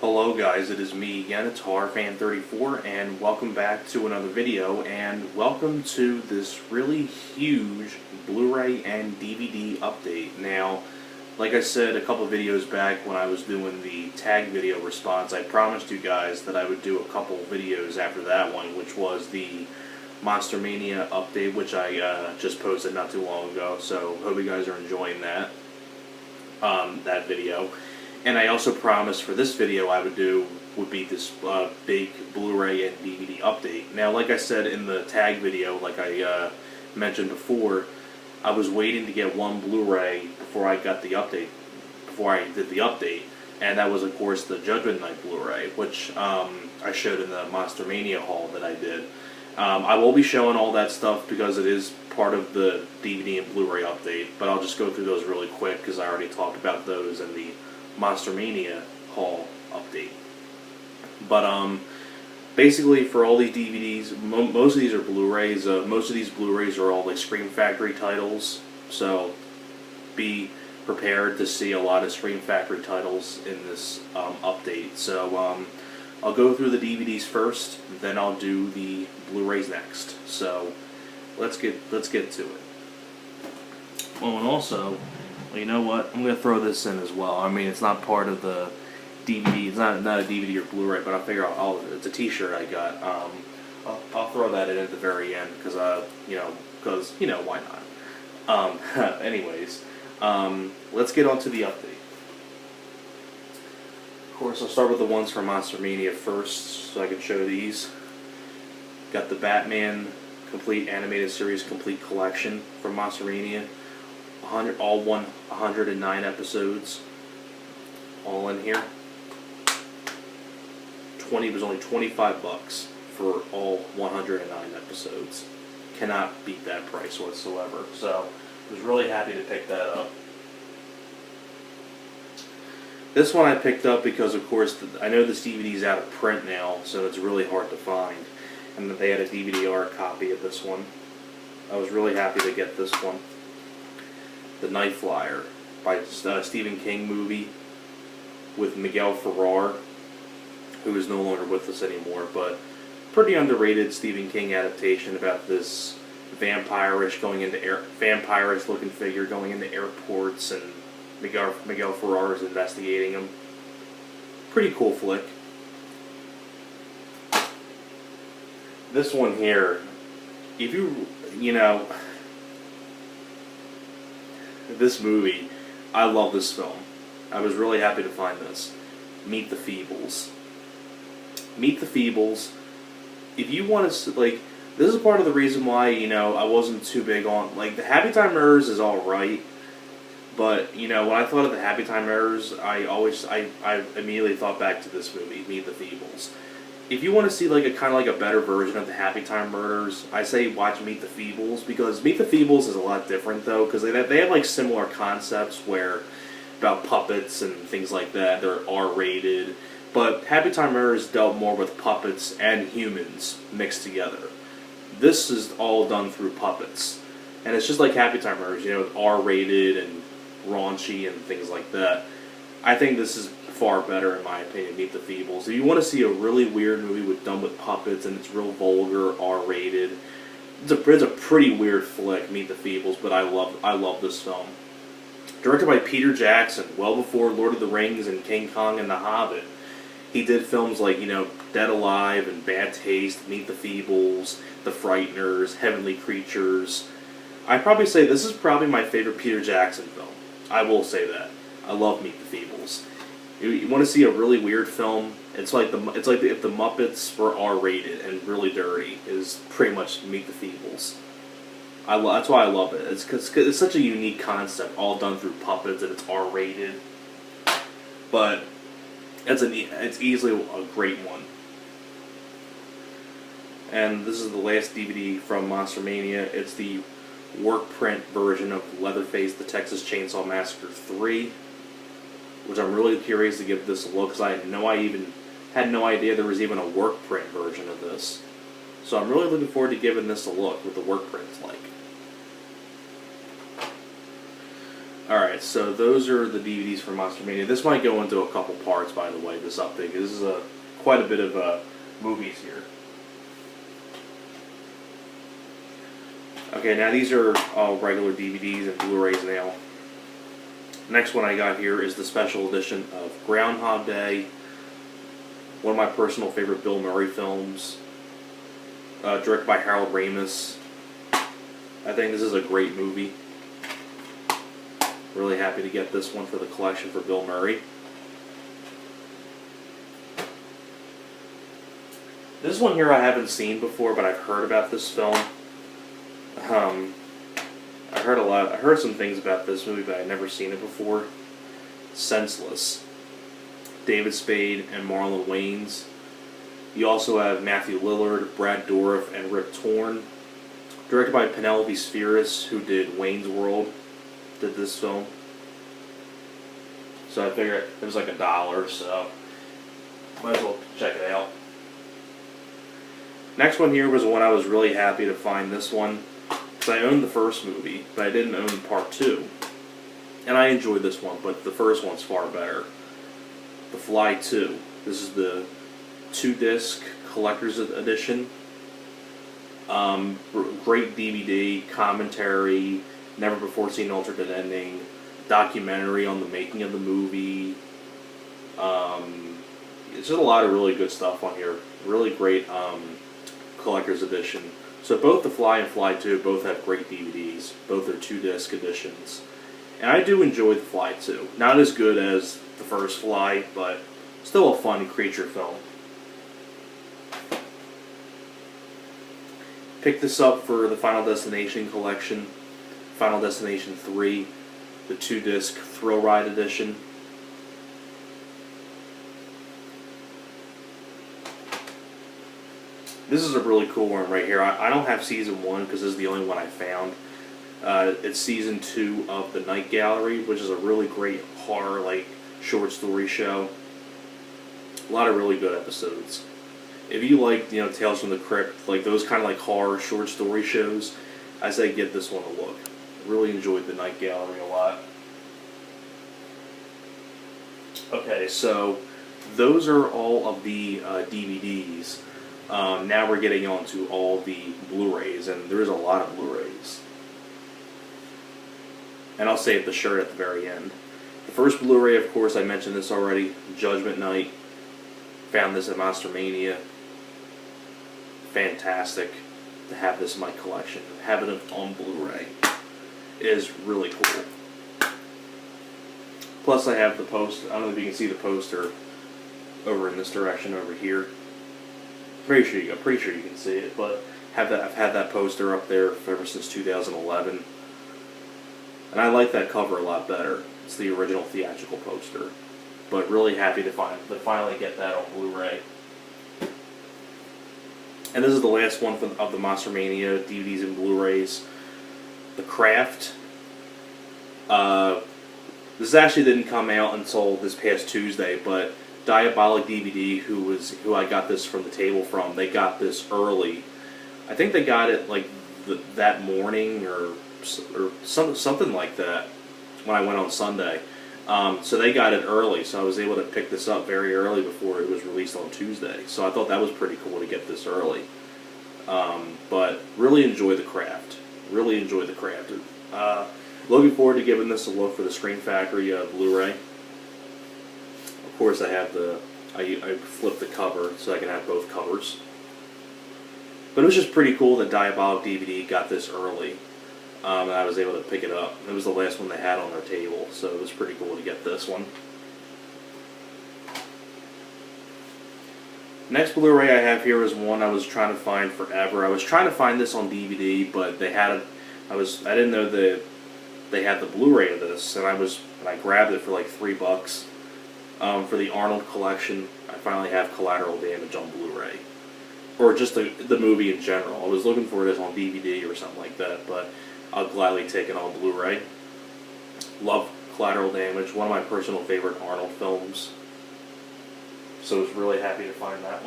Hello guys, it is me again, it's HorrorFan34, and welcome back to another video, and welcome to this really huge Blu-ray and DVD update. Now, like I said a couple videos back when I was doing the tag video response, I promised you guys that I would do a couple videos after that one, which was the Monster Mania update, which I just posted not too long ago, so hope you guys are enjoying that, that video. And I also promised for this video would be this big Blu-ray and DVD update. Now, like I said in the tag video, like I mentioned before, I was waiting to get one Blu-ray before I got the update, before I did the update, and that was of course the Judgment Night Blu-ray, which I showed in the Monster Mania haul that I did. I will be showing all that stuff because it is part of the DVD and Blu-ray update, but I'll just go through those really quick because I already talked about those in the Monster Mania haul update. But basically for all these DVDs, most of these are Blu-rays. Most of these Blu-rays are all like Scream Factory titles, so be prepared to see a lot of Scream Factory titles in this update. So I'll go through the DVDs first, then I'll do the Blu-rays next. So let's get to it. Oh, and also, you know what? I'm going to throw this in as well. I mean, it's not part of the DVD. It's not a DVD or Blu-ray, but I figure it's a T-shirt I got. I'll throw that in at the very end because why not? Anyways, let's get on to the update. Of course, I'll start with the ones from Monster Mania first, so I can show these. Got the Batman Complete Animated Series Complete Collection from Monster Mania. 109 episodes, all in here. It was only $25 for all 109 episodes. Cannot beat that price whatsoever. So I was really happy to pick that up. This one I picked up because, of course, I know this DVD is out of print now, so it's really hard to find, and that they had a DVD-R copy of this one. I was really happy to get this one. The Night Flyer by Stephen King movie with Miguel Ferrer, who is no longer with us anymore, but pretty underrated Stephen King adaptation about this vampire-ish looking figure going into airports, and Miguel Ferrer is investigating him. Pretty cool flick. This one here, if this movie, I love this film. I was really happy to find this. Meet the Feebles. Meet the Feebles. If you want to, this is part of the reason why, I wasn't too big on, the Happy Time Murders is alright, but, when I thought of the Happy Time Murders, I immediately thought back to this movie, Meet the Feebles. If you want to see kind of a better version of the Happy Time Murders, I say watch Meet the Feebles, because Meet the Feebles is a lot different though, because they have similar concepts about puppets and things like that. They're R-rated, but Happy Time Murders dealt more with puppets and humans mixed together. This is all done through puppets, and it's just like Happy Time Murders, R-rated and raunchy and things like that. I think this is far better, in my opinion, Meet the Feebles. If you want to see a really weird movie done with puppets and it's real vulgar, R-rated, it's a pretty weird flick, Meet the Feebles, but I love this film. Directed by Peter Jackson, well before Lord of the Rings and King Kong and The Hobbit. He did films like, Dead Alive and Bad Taste, Meet the Feebles, The Frighteners, Heavenly Creatures. I'd probably say this is probably my favorite Peter Jackson film. I will say that. I love Meet the Feebles. You want to see a really weird film? It's like if the Muppets were R-rated and really dirty. Is pretty much Meet the Feebles. That's why I love it. It's because it's such a unique concept, all done through puppets, and it's R-rated. But it's easily a great one. And this is the last DVD from Monster Mania. It's the work print version of Leatherface: The Texas Chainsaw Massacre 3. Which I'm really curious to give this a look, because I had no idea there was even a work print version of this. So I'm really looking forward to giving this a look, what the work print's like. Alright, so those are the DVDs for Monster Mania. This might go into a couple parts, by the way, this update. This is quite a bit of movies here. Okay, now these are all regular DVDs and Blu-rays now. Next one I got here is the special edition of Groundhog Day, one of my personal favorite Bill Murray films, directed by Harold Ramis. I think this is a great movie. Really happy to get this one for the collection for Bill Murray. This one here I haven't seen before, but I've heard about this film. I heard some things about this movie, but I'd never seen it before. Senseless. David Spade and Marlon Wayans. You also have Matthew Lillard, Brad Dourif, and Rip Torn. Directed by Penelope Spheeris, who did Wayne's World, did this film. So I figured it was like $1, so might as well check it out. Next one here was one I was really happy to find this one. I owned the first movie, but I didn't own part 2. And I enjoyed this one, but the first one's far better. The Fly 2. This is the 2-disc collector's edition. Great DVD, commentary, never before seen alternate ending, documentary on the making of the movie. It's just a lot of really good stuff on here. Really great collector's edition. So both The Fly and Fly 2 both have great DVDs. Both are 2-disc editions. And I do enjoy The Fly 2. Not as good as the first Fly, but still a fun creature film. Picked this up for the Final Destination collection. Final Destination 3, the 2-disc Thrill Ride edition. This is a really cool one right here. I don't have Season 1 because this is the only one I found. It's Season 2 of The Night Gallery, which is a really great horror, like, short story show. A lot of really good episodes. If you like, you know, Tales from the Crypt, like those kind of like horror short story shows, I say give this one a look. Really enjoyed The Night Gallery a lot. Okay, so those are all of the DVDs. Now we're getting on to all the Blu-rays, and there is a lot of Blu-rays. And I'll save the shirt at the very end. The first Blu-ray, of course, I mentioned this already, Judgment Night. Found this at Monster Mania. Fantastic to have this in my collection. Having it on Blu-ray is really cool. Plus I have the poster. I don't know if you can see the poster over in this direction over here. Pretty sure you can see it, but I've had that poster up there ever since 2011. And I like that cover a lot better. It's the original theatrical poster. But really happy to finally get that on Blu-ray. And this is the last one of the Monster Mania DVDs and Blu-rays. The Craft. This actually didn't come out until this past Tuesday, but Diabolic DVD, who I got this from the table from, they got this early. I think they got it like that morning or something like that when I went on Sunday. So they got it early, so I was able to pick this up very early before it was released on Tuesday. So I thought that was pretty cool to get this early. But really enjoy The Craft. Really enjoy The Craft. Looking forward to giving this a look for the Scream Factory Blu-ray. Of course, I have I flipped the cover so I can have both covers. But it was just pretty cool that Diabolic DVD got this early. And I was able to pick it up. It was the last one they had on their table, so it was pretty cool to get this one. Next Blu-ray I have here is one I was trying to find forever. I was trying to find this on DVD, but they had it. I didn't know that they had the Blu-ray of this, and I grabbed it for like $3. For the Arnold collection, I finally have Collateral Damage on Blu-ray, or just the movie in general. I was looking for this on DVD or something like that, but I'll gladly take it on Blu-ray. Love Collateral Damage, one of my personal favorite Arnold films. So I was really happy to find that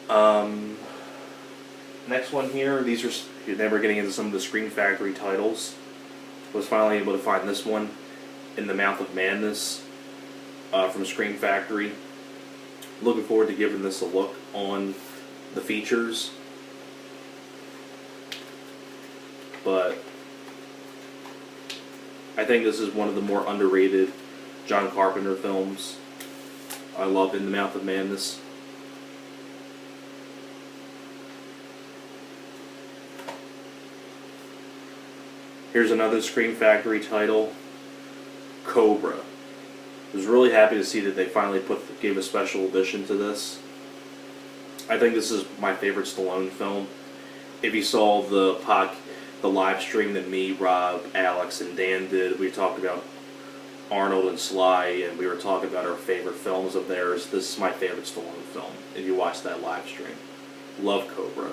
one. Next one here, now we're getting into some of the Scream Factory titles. Was finally able to find this one, In the Mouth of Madness, from Scream Factory. Looking forward to giving this a look on the features. But I think this is one of the more underrated John Carpenter films. I love In the Mouth of Madness. Here's another Scream Factory title, Cobra. I was really happy to see that they finally gave a special edition to this. I think this is my favorite Stallone film. If you saw the live stream that me, Rob, Alex, and Dan did, we talked about Arnold and Sly, and we were talking about our favorite films of theirs. This is my favorite Stallone film, if you watch that live stream. Love Cobra.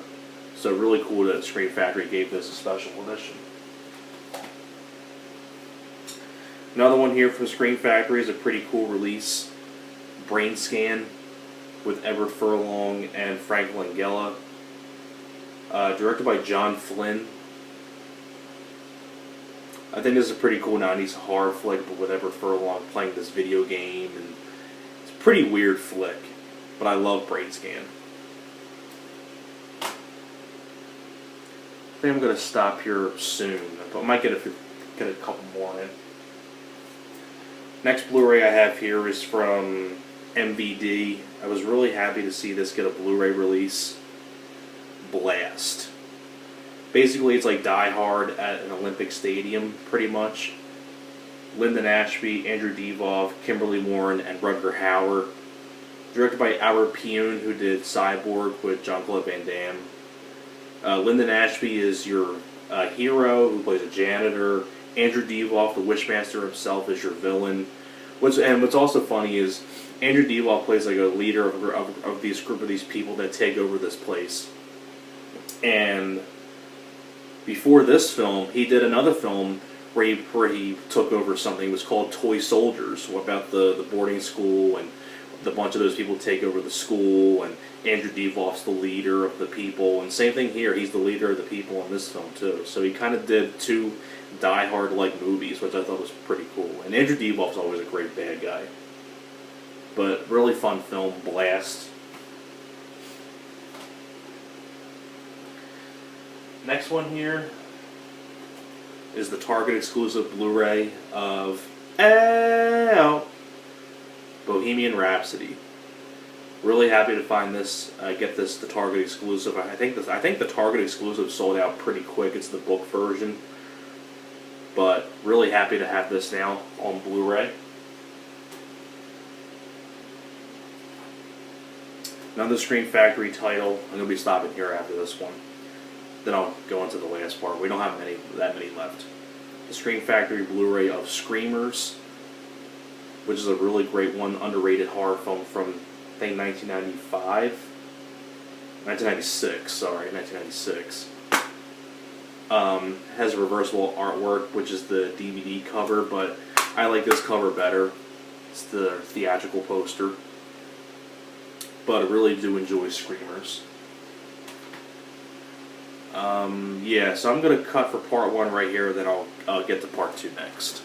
So really cool that Scream Factory gave this a special edition. Another one here from Scream Factory is a pretty cool release. Brain Scan with Everett Furlong and Frank Langella. Directed by John Flynn. I think this is a pretty cool 90s horror flick, but with Everett Furlong playing this video game. And it's a pretty weird flick, but I love Brain Scan. I think I'm going to stop here soon. I might get a couple more in. Next Blu-ray I have here is from MVD. I was really happy to see this get a Blu-ray release. Blast. Basically, it's like Die Hard at an Olympic stadium, pretty much. Lyndon Ashby, Andrew Divoff, Kimberly Warren, and Rutger Hauer. Directed by Albert Pyun, who did Cyborg with Jean-Claude Van Damme. Lyndon Ashby is your hero, who plays a janitor. Andrew Divoff, the Wishmaster himself, is your villain. What's also funny is Andrew Divoff plays like a leader of these group of these people that take over this place. And before this film, he did another film where he took over something. It was called Toy Soldiers, about the boarding school, and a bunch of those people take over the school, and Andrew Divoff's the leader of the people. And same thing here, he's the leader of the people in this film too. So he kind of did two Die Hard-like movies, which I thought was pretty cool. And Andrew Divoff's always a great bad guy. But really fun film, Blast. Next one here is the Target exclusive Blu-ray of Bohemian Rhapsody. Really happy to find this, get this, the Target exclusive. I think the Target exclusive sold out pretty quick. It's the book version. But really happy to have this now on Blu-ray. Another Scream Factory title. I'm going to be stopping here after this one. Then I'll go into the last part. We don't have that many left. The Scream Factory Blu-ray of Screamers, which is a really great one, underrated horror film from, I think, 1996. Has reversible artwork, which is the DVD cover, but I like this cover better. It's the theatrical poster. But I really do enjoy Screamers. Yeah, so I'm going to cut for part 1 right here, then I'll get to part 2 next.